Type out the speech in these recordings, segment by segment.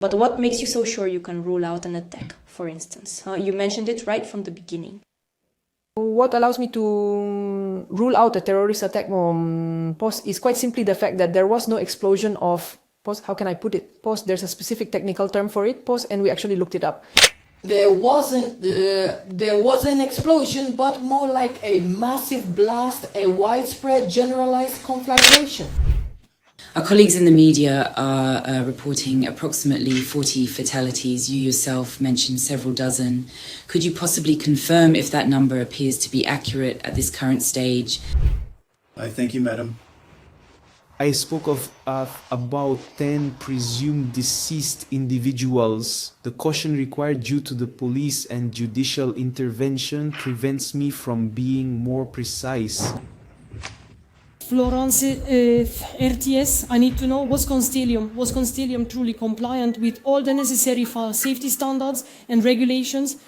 But what makes you so sure you can rule out an attack, for instance? You mentioned it right from the beginning. What allows me to rule out a terrorist attack is quite simply the fact that there was no explosion of, how can I put it? There's a specific technical term for it, and we actually looked it up. There was an explosion, but more like a massive blast, a widespread generalized conflagration. Our colleagues in the media are reporting approximately 40 fatalities. You yourself mentioned several dozen. Could you possibly confirm if that number appears to be accurate at this current stage? I thank you, madam. I spoke of about 10 presumed deceased individuals. The caution required due to the police and judicial intervention prevents me from being more precise. Florence, RTS, I need to know, was Constellium truly compliant with all the necessary fire safety standards and regulations?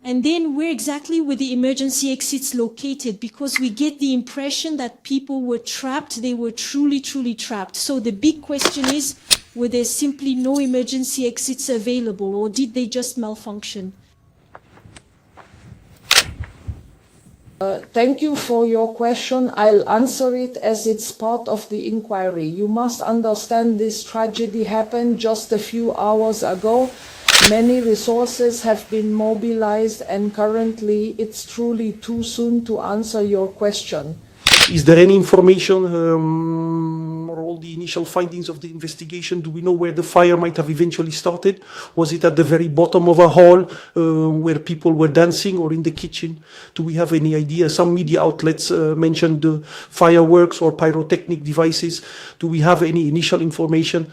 And then where exactly were the emergency exits located? Because we get the impression that people were trapped, they were truly, truly trapped. So the big question is, were there simply no emergency exits available, or did they just malfunction? Thank you for your question. I'll answer it as it's part of the inquiry. You must understand this tragedy happened just a few hours ago. Many resources have been mobilized, and currently it's truly too soon to answer your question. Is there any information or all the initial findings of the investigation? Do we know where the fire might have eventually started? Was it at the very bottom of a hall where people were dancing, or in the kitchen? Do we have any idea? Some media outlets mentioned fireworks or pyrotechnic devices. Do we have any initial information?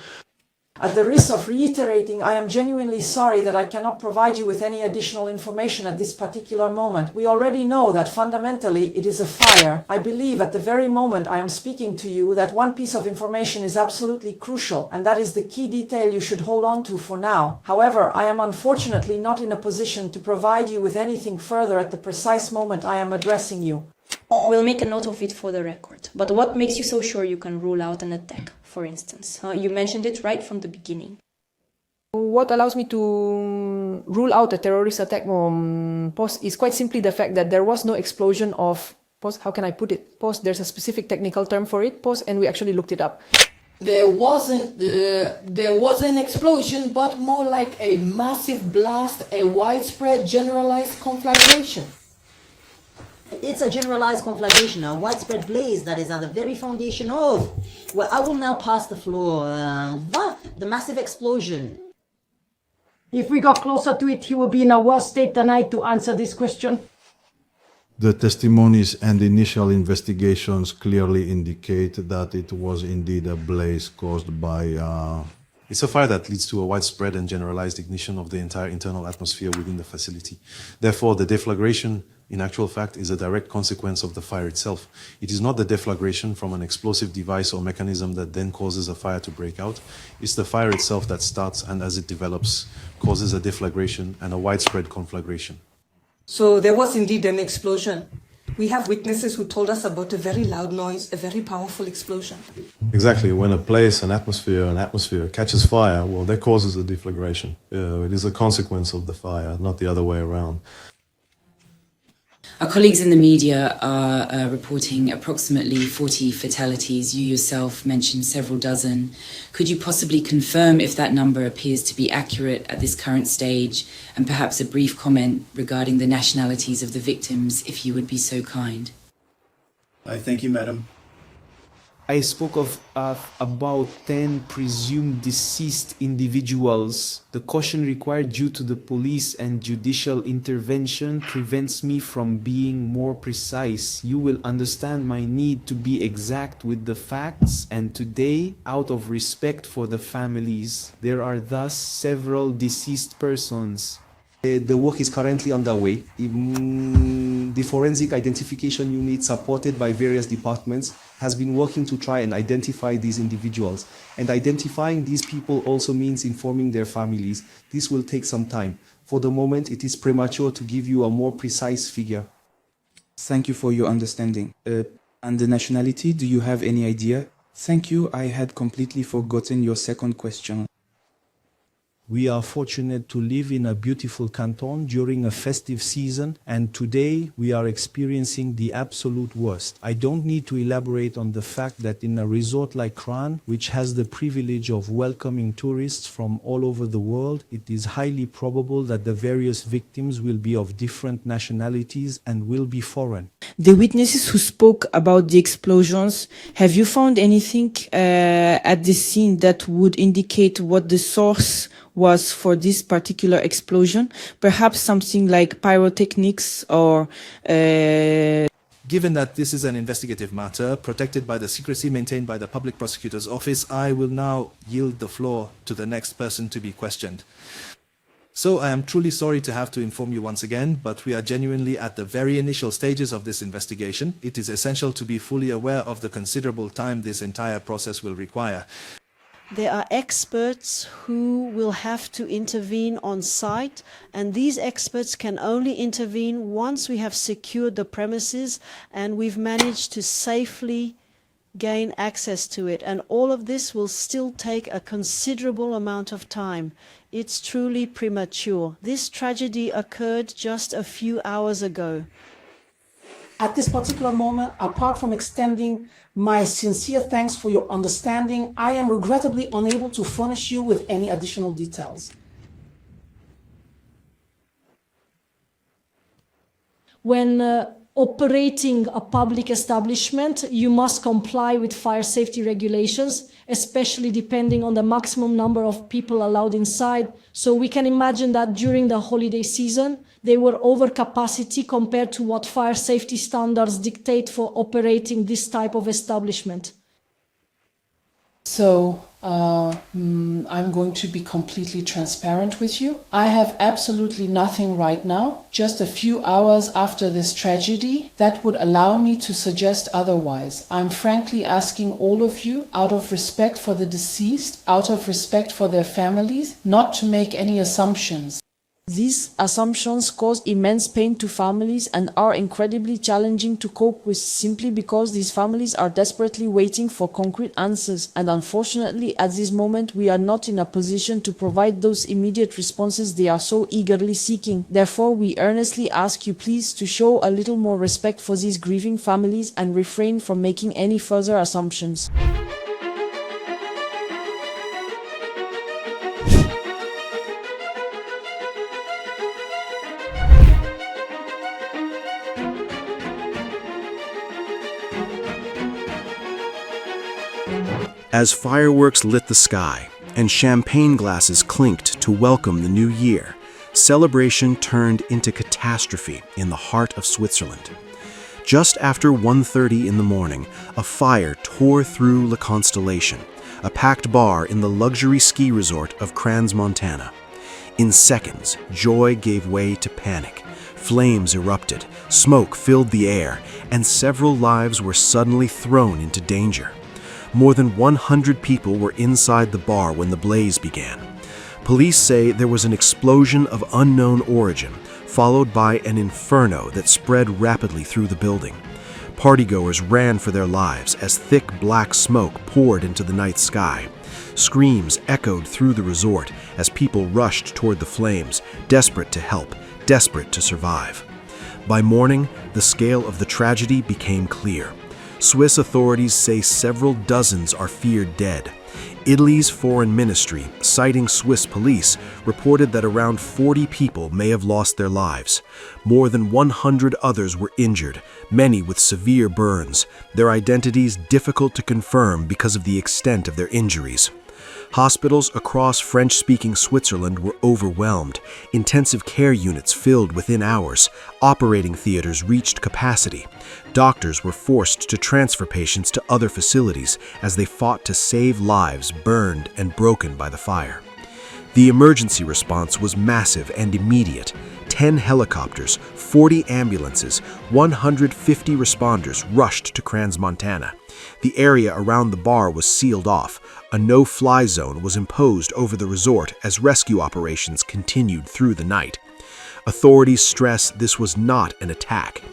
At the risk of reiterating, I am genuinely sorry that I cannot provide you with any additional information at this particular moment. We already know that fundamentally it is a fire. I believe at the very moment I am speaking to you that one piece of information is absolutely crucial, and that is the key detail you should hold on to for now. However, I am unfortunately not in a position to provide you with anything further at the precise moment I am addressing you. We'll make a note of it for the record. But what makes you so sure you can rule out an attack, for instance? You mentioned it right from the beginning. What allows me to rule out a terrorist attack is quite simply the fact that there was no explosion of, how can I put it? There's a specific technical term for it, and we actually looked it up. There was an explosion, but more like a massive blast, a widespread generalized conflagration. It's a generalized conflagration, a widespread blaze that is at the very foundation of. Well, I will now pass the floor. The massive explosion. If we got closer to it, he will be in a worse state than I to answer this question. The testimonies and initial investigations clearly indicate that it was indeed a blaze caused by... It's a fire that leads to a widespread and generalized ignition of the entire internal atmosphere within the facility. Therefore, the deflagration, in actual fact, is a direct consequence of the fire itself. It is not the deflagration from an explosive device or mechanism that then causes a fire to break out. It's the fire itself that starts, and as it develops, causes a deflagration and a widespread conflagration. So there was indeed an explosion. We have witnesses who told us about a very loud noise, a very powerful explosion. Exactly. When a place, an atmosphere catches fire, well, that causes a deflagration. It is a consequence of the fire, not the other way around. Our colleagues in the media are reporting approximately 40 fatalities. You yourself mentioned several dozen. Could you possibly confirm if that number appears to be accurate at this current stage, and perhaps a brief comment regarding the nationalities of the victims, if you would be so kind? I thank you, madam. I spoke of about 10 presumed deceased individuals. The caution required due to the police and judicial intervention prevents me from being more precise. You will understand my need to be exact with the facts, and today, out of respect for the families, there are thus several deceased persons. The work is currently underway. The forensic identification unit, supported by various departments, has been working to try and identify these individuals. And identifying these people also means informing their families. This will take some time. For the moment, it is premature to give you a more precise figure. Thank you for your understanding. And the nationality, do you have any idea? Thank you, I had completely forgotten your second question. We are fortunate to live in a beautiful canton during a festive season, and today we are experiencing the absolute worst. I don't need to elaborate on the fact that in a resort like Cran, which has the privilege of welcoming tourists from all over the world, it is highly probable that the various victims will be of different nationalities and will be foreign. The witnesses who spoke about the explosions, have you found anything at the scene that would indicate what the source was for this particular explosion? Perhaps something like pyrotechnics or... Given that this is an investigative matter protected by the secrecy maintained by the Public Prosecutor's Office, I will now yield the floor to the next person to be questioned. So I am truly sorry to have to inform you once again, but we are genuinely at the very initial stages of this investigation. It is essential to be fully aware of the considerable time this entire process will require. There are experts who will have to intervene on site, and these experts can only intervene once we have secured the premises and we've managed to safely gain access to it. And all of this will still take a considerable amount of time. It's truly premature. This tragedy occurred just a few hours ago. At this particular moment, apart from extending my sincere thanks for your understanding, I am regrettably unable to furnish you with any additional details. When operating a public establishment, you must comply with fire safety regulations, especially depending on the maximum number of people allowed inside. So we can imagine that during the holiday season, they were over capacity compared to what fire safety standards dictate for operating this type of establishment. So I'm going to be completely transparent with you. I have absolutely nothing right now, just a few hours after this tragedy, that would allow me to suggest otherwise. I'm frankly asking all of you, out of respect for the deceased, out of respect for their families, not to make any assumptions. These assumptions cause immense pain to families and are incredibly challenging to cope with simply because these families are desperately waiting for concrete answers, and unfortunately at this moment we are not in a position to provide those immediate responses they are so eagerly seeking. Therefore, we earnestly ask you please to show a little more respect for these grieving families and refrain from making any further assumptions. As fireworks lit the sky and champagne glasses clinked to welcome the new year, celebration turned into catastrophe in the heart of Switzerland. Just after 1:30 in the morning, a fire tore through La Constellation, a packed bar in the luxury ski resort of Crans, Montana. In seconds, joy gave way to panic. Flames erupted, smoke filled the air, and several lives were suddenly thrown into danger. More than 100 people were inside the bar when the blaze began. Police say there was an explosion of unknown origin, followed by an inferno that spread rapidly through the building. Partygoers ran for their lives as thick black smoke poured into the night sky. Screams echoed through the resort as people rushed toward the flames, desperate to help, desperate to survive. By morning, the scale of the tragedy became clear. Swiss authorities say several dozens are feared dead. Italy's foreign ministry, citing Swiss police, reported that around 40 people may have lost their lives. More than 100 others were injured, many with severe burns, their identities difficult to confirm because of the extent of their injuries. Hospitals across French-speaking Switzerland were overwhelmed. Intensive care units filled within hours. Operating theaters reached capacity. Doctors were forced to transfer patients to other facilities as they fought to save lives burned and broken by the fire. The emergency response was massive and immediate. 10 helicopters, 40 ambulances, 150 responders rushed to Crans, Montana. The area around the bar was sealed off. A no-fly zone was imposed over the resort as rescue operations continued through the night. Authorities stress this was not an attack.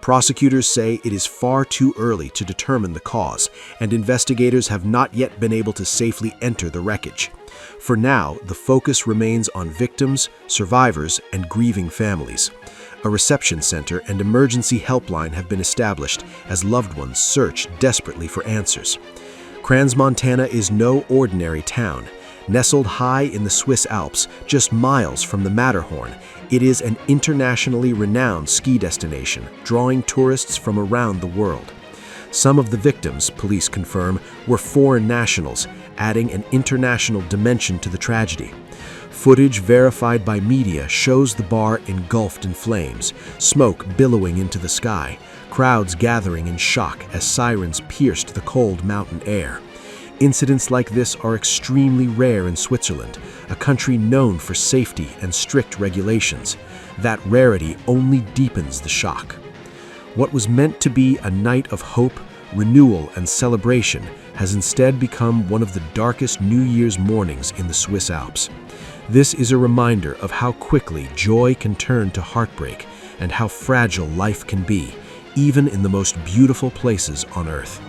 Prosecutors say it is far too early to determine the cause, and investigators have not yet been able to safely enter the wreckage. For now, the focus remains on victims, survivors, and grieving families. A reception center and emergency helpline have been established as loved ones search desperately for answers. Crans-Montana is no ordinary town. Nestled high in the Swiss Alps, just miles from the Matterhorn, it is an internationally renowned ski destination, drawing tourists from around the world. Some of the victims, police confirm, were foreign nationals, adding an international dimension to the tragedy. Footage verified by media shows the bar engulfed in flames, smoke billowing into the sky, crowds gathering in shock as sirens pierced the cold mountain air. Incidents like this are extremely rare in Switzerland, a country known for safety and strict regulations. That rarity only deepens the shock. What was meant to be a night of hope, renewal, and celebration has instead become one of the darkest New Year's mornings in the Swiss Alps. This is a reminder of how quickly joy can turn to heartbreak and how fragile life can be, even in the most beautiful places on Earth.